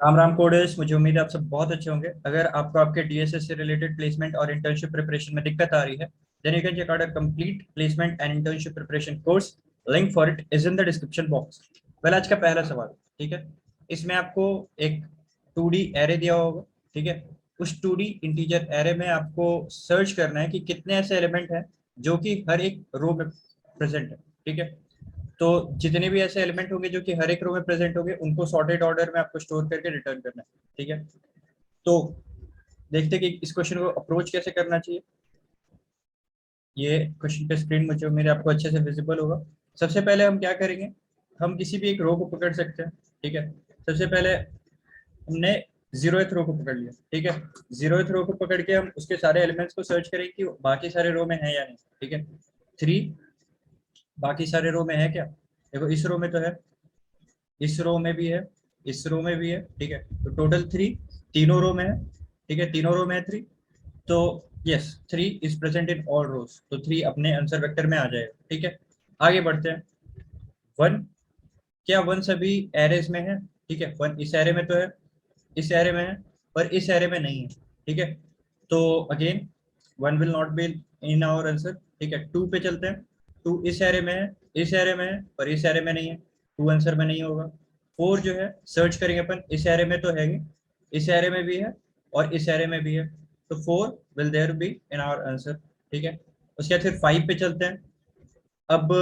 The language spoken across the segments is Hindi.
राम राम कोडेश, मुझे उम्मीद है आप सब बहुत अच्छे होंगे। अगर आपको आपके डीएसएस से रिलेटेड प्लेसमेंट और इंटर्नशिप प्रिपरेशन में दिक्कत आ रही है, then you can check out a complete placement and internship preparation course. Link for it is in the description box. Well, आज का पहला सवाल, ठीक है। इसमें आपको एक 2D एरे दिया होगा, ठीक है। उस 2D इंटीजर एरे में आपको सर्च करना है कि कितने ऐसे एलिमेंट हैं जो कि हर एक रो में प्रेजेंट है, ठीक है। तो जितने भी ऐसे एलिमेंट होंगे जो कि हर एक रो में प्रेजेंट होंगे, उनको सॉर्टेड ऑर्डर में आपको स्टोर करके रिटर्न करना है, ठीक है। तो देखते हैं कि इस क्वेश्चन को अप्रोच कैसे करना चाहिए। ये क्वेश्चन पे स्क्रीन मुझे मेरे आपको अच्छे से विजिबल होगा। सबसे पहले हम क्या करेंगे, हम किसी भी एक रो को पकड़ सकते हैं, ठीक है। सबसे पहले हमने जीरोथ रो को पकड़ लिया, ठीक है। जीरोथ रो को पकड़ के हम उसके सारे एलिमेंट्स को सर्च करेंगे कि बाकी सारे रो में है या नहीं, ठीक है। थ्री बाकी सारे रो में है क्या? देखो, इस रो में तो है, इस रो में भी है, इस रो में भी है, ठीक है। तो टोटल थ्री, तीनों रो में है, ठीक है। तीनों रो में है थ्री। तो yes, three is present in all rows, तो थ्री अपने आंसर वेक्टर में आ जाएगा, ठीक है। आगे बढ़ते हैं। वन, क्या वन सभी एरेज में है? ठीक है, वन इस एरे में तो है, इस एरे में है, पर इस एरे में नहीं है, ठीक है। तो again one will not be in our answer, ठीक है। टू पे चलते हैं। टू इस एरे में है, इस एरे में है, पर इस एरे में नहीं है, टू आंसर में नहीं होगा। फोर जो है सर्च करेंगे अपन, इस एरे में तो है ही, इस एरे में भी है और इस एरे में भी है, तो four will there be in our answer, ठीक है। उसके बाद फिर फाइव पे चलते हैं। अब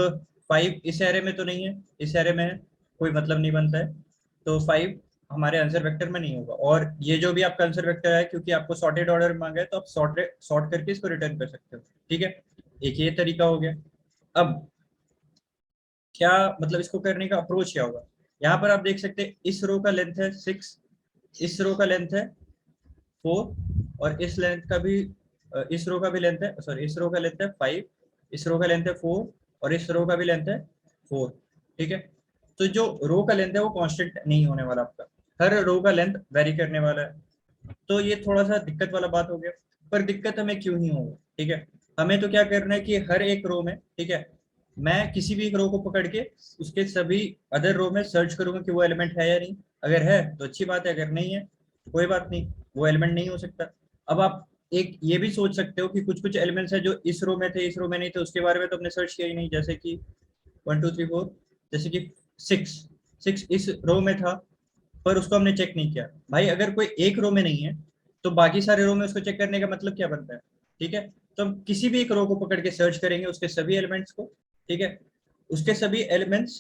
फाइव इस एरे में तो नहीं है, इस एरे में है, कोई मतलब नहीं बनता है, तो फाइव हमारे आंसर वेक्टर में नहीं होगा। और ये जो भी आपका आंसर वेक्टर है, क्योंकि आपको सॉर्टेड ऑर्डर में मांगा है, तो आप सॉर्ट करके इसको रिटर्न कर सकते हो, ठीक है। एक ये तरीका हो गया। अब क्या मतलब इसको करने का अप्रोच क्या होगा? यहाँ पर आप देख सकते हैं, इस रो का लेंथ है सिक्स, इस रो का लेंथ है फोर, और इस लेंथ का भी इस रो का भी लेंथ है, सॉरी, इस रो का लेंथ है फाइव, इस रो का लेंथ है फोर, और इस रो का भी लेंथ है फोर, ठीक है। तो जो रो का लेंथ है वो कांस्टेंट नहीं होने वाला आपका, हर रो का लेंथ वेरी करने वाला है। तो ये थोड़ा सा दिक्कत वाला बात हो गया। पर दिक्कत हमें क्यों ही होगा, ठीक है। हमें तो क्या करना है कि हर एक रो में, ठीक है, मैं किसी भी एक रो को पकड़ के उसके सभी अदर रो में सर्च करूंगा कि वो एलिमेंट है या नहीं। अगर है तो अच्छी बात है, अगर नहीं है तो कोई बात नहीं, वो एलिमेंट नहीं हो सकता। अब आप एक ये भी सोच सकते हो कि कुछ कुछ एलिमेंट्स है जो इस रो में थे, इस रो में नहीं थे, उसके बारे में तो हमने सर्च किया ही नहीं, जैसे कि वन टू थ्री फोर, जैसे कि सिक्स, सिक्स इस रो में था, पर उसको हमने चेक नहीं किया। भाई, अगर कोई एक रो में नहीं है तो बाकी सारे रो में उसको चेक करने का मतलब क्या बनता है, ठीक है। तो हम किसी भी एक रो को पकड़ के सर्च करेंगे, उसके सभी एलिमेंट्स को, ठीक है। उसके सभी एलिमेंट्स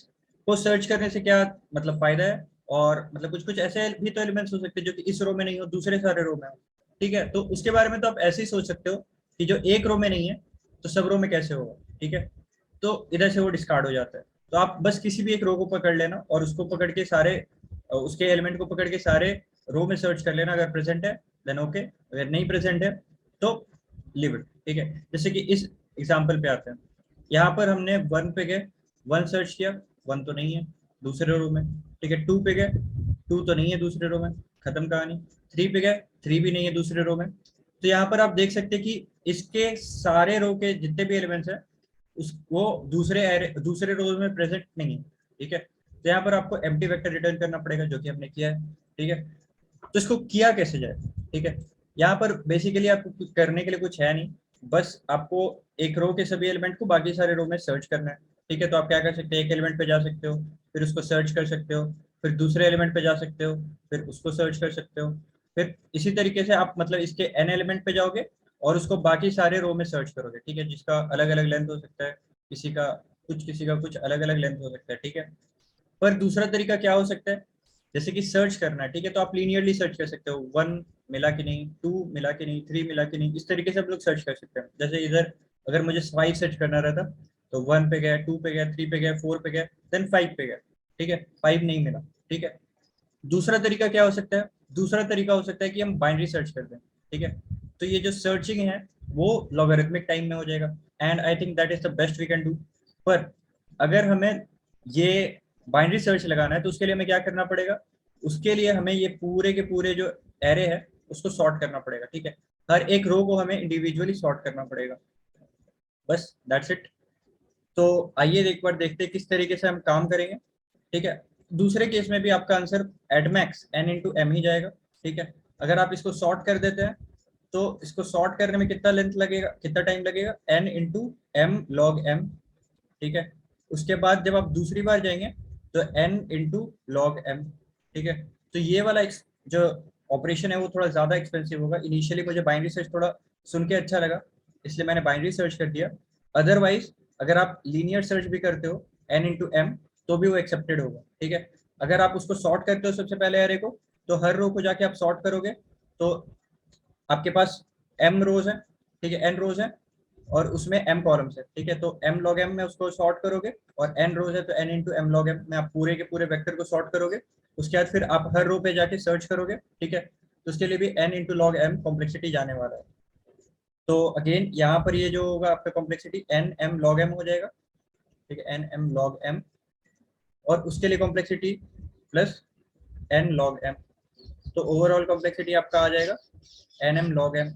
को सर्च करने से क्या मतलब फायदा है, और मतलब कुछ कुछ ऐसे भी तो एलिमेंट्स हो सकते हैं जो कि इस रो में नहीं हो, दूसरे सारे रो में हो, ठीक है। तो उसके बारे में तो आप ऐसे ही सोच सकते हो कि जो एक रो में नहीं है तो सब रो में कैसे होगा, ठीक है। तो इधर से वो डिस्कार्ड हो जाता है। तो आप बस किसी भी एक रो को पकड़ लेना और उसको पकड़ के सारे उसके एलिमेंट को पकड़ के सारे रो में सर्च कर लेना, अगर प्रेजेंट है देन ओके, अगर नहीं प्रेजेंट है तो लिव इट, ठीक है। जैसे कि इस एग्जांपल पे आते हैं। यहाँ पर हमने वन पे गए, वन सर्च किया, वन तो नहीं है दूसरे रो में, ठीक है। टू पे गए, टू तो नहीं है दूसरे रो में, खत्म कहानी। थ्री पे गए, थ्री भी नहीं है दूसरे रो में। तो यहाँ पर आप देख सकते हैं कि इसके सारे रो के जितने भी एलिमेंट्स हैं उस वो दूसरे रो में प्रेजेंट नहीं है, ठीक है। तो यहाँ पर आपको एम्प्टी वेक्टर रिटर्न करना पड़ेगा, जो कि हमने किया है, ठीक है। तो इसको किया कैसे जाए, ठीक है। यहाँ पर बेसिकली आपको कुछ करने के लिए कुछ है नहीं, बस आपको एक रो के सभी एलिमेंट को बाकी सारे रो में सर्च करना है, ठीक है। तो आप क्या कर सकते हैं, एक एलिमेंट पे जा सकते हो, फिर उसको सर्च कर सकते हो, फिर दूसरे एलिमेंट पे जा सकते हो, फिर उसको सर्च कर सकते हो, फिर इसी तरीके से आप मतलब इसके एन एलिमेंट पे जाओगे और उसको बाकी सारे रो में सर्च करोगे, ठीक है, जिसका अलग अलग लेंथ हो सकता है, किसी का कुछ अलग अलग लेंथ हो सकता है, ठीक है। पर दूसरा तरीका क्या हो सकता है, जैसे कि सर्च करना है, ठीक है। तो आप लीनियरली सर्च कर सकते हो, वन मिला कि नहीं, टू मिला कि नहीं, थ्री मिला कि नहीं, इस तरीके से आप लोग सर्च कर सकते हैं। जैसे इधर अगर मुझे फाइव सर्च करना रहता तो वन पे गया, टू पे गया, थ्री पे गया, फोर पे गया, देन फाइव पे गया, ठीक है। फाइव नहीं मिला, ठीक है। दूसरा तरीका क्या हो सकता है, दूसरा तरीका हो सकता है कि हम बाइनरी सर्च कर दें, ठीक है। तो ये जो सर्चिंग है वो लॉगरिथमिक टाइम में हो जाएगा, and I think that is the best we can do. पर अगर हमें ये बाइनरी सर्च लगाना है तो उसके लिए हमें क्या करना पड़ेगा, उसके लिए हमें ये पूरे के पूरे जो एरे है उसको सॉर्ट करना पड़ेगा, ठीक है। हर एक रो को हमें इंडिविजुअली सॉर्ट करना पड़ेगा, बस दैट्स इट। तो आइए एक बार देखते हैं किस तरीके से हम काम करेंगे, ठीक है। दूसरे केस में भी आपका answer at max n into M ही जाएगा, ठीक है। अगर आप इसको सॉर्ट कर देते हैं तो इसको सॉर्ट करने में कितना लेंथ लगेगा, कितना टाइम लगेगा, n into m log m, ठीक है। उसके बाद जब आप दूसरी बार जाएंगे तो n इंटू लॉग एम, ठीक है। तो ये वाला जो ऑपरेशन है वो थोड़ा ज्यादा एक्सपेंसिव होगा। इनिशियली मुझे बाइनरी सर्च थोड़ा सुन के अच्छा लगा, इसलिए मैंने बाइनरी सर्च कर दिया। अदरवाइज अगर आप लीनियर सर्च भी करते हो n इंटू एम तो भी वो एक्सेप्टेड होगा, ठीक है। अगर आप उसको सॉर्ट करते हो सबसे पहले एरे को, तो हर रो को जाके आप सॉर्ट करोगे तो आपके पास m रोज है, ठीक है, n रोज है और उसमें m कॉलम्स है, ठीक है। तो m log m में उसको सॉर्ट करोगे और n रोज है तो n into m log m में आप पूरे के पूरे वेक्टर को सॉर्ट करोगे। उसके बाद फिर आप हर रो पे जाके सर्च करोगे, ठीक है। तो उसके लिए भी n into log m complexity जाने वाला है। तो अगेन यहाँ पर ये जो होगा आपका complexity n m log m हो जाएगा, ठीक है, n m log m, और उसके लिए complexity plus n log m। तो ओवरऑल कॉम्प्लेक्सिटी आपका आ जाएगा n m log m।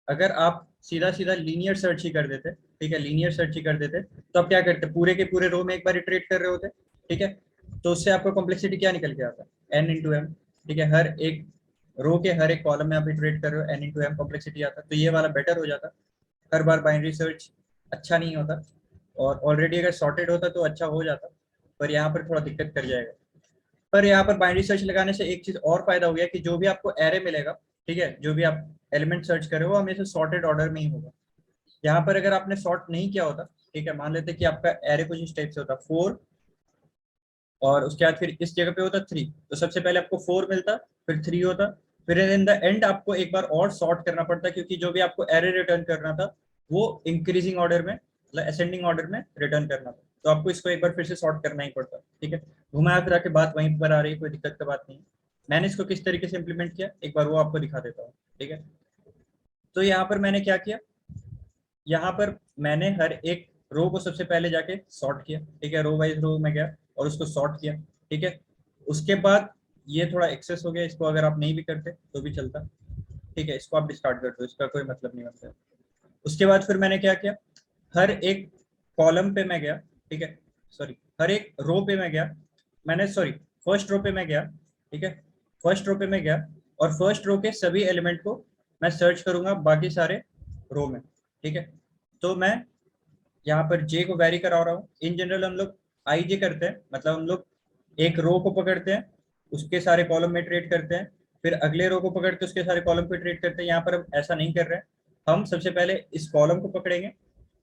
अगर आप सीधा सीधा लीनियर सर्च ही कर देते, ठीक है, लीनियर सर्च ही कर देते तो आप क्या करते, पूरे के पूरे रो में एक बार इटरेट कर रहे होते, ठीक है। तो उससे आपका कॉम्प्लेक्सिटी क्या निकल के आता है, n इंटू एम, ठीक है। हर एक रो के हर एक कॉलम में आप इटरेट कर रहे हो, n इंटू एम कॉम्प्लेक्सिटी आता। तो ये वाला बेटर हो जाता, हर बार बाइनरी सर्च अच्छा नहीं होता, और ऑलरेडी अगर सॉर्टेड होता तो अच्छा हो जाता, पर यहाँ पर थोड़ा दिक्कत कर जाएगा। पर यहाँ पर बाइनरी सर्च लगाने से एक चीज और फायदा हो गया कि जो भी आपको एरे मिलेगा, ठीक है, जो भी आप एलिमेंट सर्च कर रहे हो हमेशा सॉर्टेड ऑर्डर में ही होगा। यहाँ पर अगर आपने सॉर्ट नहीं किया होता, ठीक है, मान लेते कि आपका एरे कुछ इस टाइप से होता 4 और उसके बाद फिर इस जगह पे होता 3, तो सबसे पहले आपको 4 मिलता, फिर 3 होता, फिर इन द एंड आपको एक बार और सॉर्ट करना पड़ता क्योंकि जो भी आपको एरे रिटर्न करना था वो इंक्रीजिंग ऑर्डर में, मतलब असेंडिंग ऑर्डर में रिटर्न करना था। तो आपको इसको एक बार फिर से सॉर्ट करना ही पड़ता, ठीक है। घुमाया फिरा के बात वहीं पर आ रही है, कोई दिक्कत की बात नहीं। मैंने इसको किस तरीके से इंप्लीमेंट किया एक बार वो आपको दिखा देता हूँ, ठीक है। तो यहाँ पर मैंने क्या किया, यहाँ पर मैंने हर एक रो को सबसे पहले जाके सॉर्ट किया, ठीक है, रो वाइज रो में गया और उसको सॉर्ट किया, ठीक है। उसके बाद ये थोड़ा एक्सेस हो गया, इसको अगर आप नहीं भी करते तो भी चलता, ठीक है, इसको आप डिस्कार्ड कर दो, इसका कोई मतलब नहीं बनता। उसके बाद फिर मैंने क्या किया, हर एक कॉलम पे मैं गया, ठीक है, सॉरी हर एक रो पे मैं गया, मैंने सॉरी फर्स्ट रो पे मैं गया, ठीक है, फर्स्ट रो पे मैं गया और फर्स्ट रो के सभी एलिमेंट को मैं सर्च करूंगा बाकी सारे रो में, ठीक है। तो मैं यहाँ पर जे को वेरी करा रहा हूँ। इन जनरल हम लोग आई जे करते हैं, मतलब हम लोग एक रो को पकड़ते हैं, उसके सारे कॉलम में ट्रेड करते हैं, फिर अगले रो को पकड़ते हैं, उसके सारे कॉलम पे ट्रेड करते हैं। यहाँ पर हम ऐसा नहीं कर रहे हैं, हम सबसे पहले इस कॉलम को पकड़ेंगे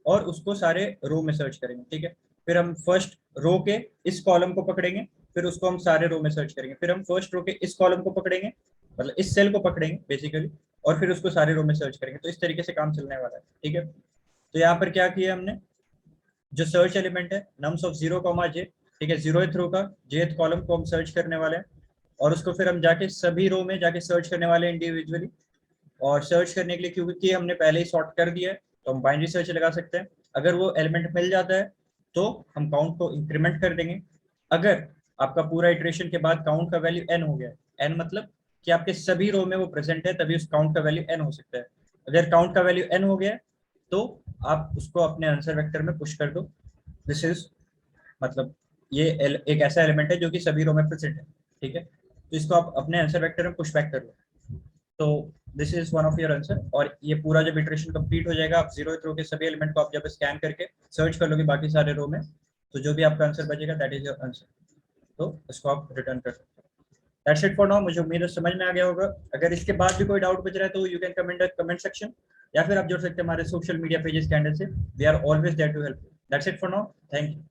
और उसको सारे रो में सर्च करेंगे, ठीक है। फिर हम फर्स्ट रो के इस कॉलम को पकड़ेंगे, फिर उसको हम सारे रो में सर्च करेंगे, फिर हम फर्स्ट रो के इस कॉलम को पकड़ेंगे, मतलब इस सेल को पकड़ेंगे बेसिकली, और फिर उसको सारे रो में सर्च करेंगे। तो इस तरीके से काम चलने वाला है, ठीक है। तो यहाँ पर क्या किया हमने, जो सर्च एलिमेंट है नम्स ऑफ 0, j, ठीक है, 0th रो का jth कॉलम को हम सर्च करने वाले हैं और उसको फिर हम जाके सभी रो में जाके सर्च करने वाले हैं इंडिविजुअली। और सर्च करने के लिए क्योंकि हमने पहले ही सॉर्ट कर दिया है तो हम बाइनरी सर्च लगा सकते हैं। अगर वो एलिमेंट मिल जाता है तो हम काउंट को इंक्रीमेंट कर देंगे। अगर आपका पूरा इटरेशन के बाद काउंट का वैल्यू n हो गया, n मतलब कि आपके सभी रो में वो प्रेजेंट है, तभी उस काउंट का वैल्यू n हो सकता है। अगर काउंट का वैल्यू n हो गया तो आप उसको अपने आंसर वेक्टर में पुश कर दो। दिस इज मतलब ये एक ऐसा एलिमेंट है जो कि सभी रो में प्रेजेंट है, ठीक है। तो इसको आप अपने आंसर वेक्टर में पुश बैक कर लो। तो this is one of your answer. और ये पूरा जब इटरेशन कंप्लीट हो जाएगा, आप 0th रो के सभी एलिमेंट को आप जब स्कैन करके सर्च कर लोगे बाकी सारे रो में, तो जो भी आपका आंसर बचेगा दैट इज योर आंसर। तो इसको आप रिटर्न कर सकते हो। That's it for now. मुझे उम्मीद है समझ में आ गया होगा। अगर इसके बाद भी कोई डाउट बच रहा है तो यू कैन कमेंट सेक्शन, या फिर आप जुड़ सकते हैं हमारे सोशल मीडिया पेजेस के हैंडल से। We are always there to help. That's it for now, thank you.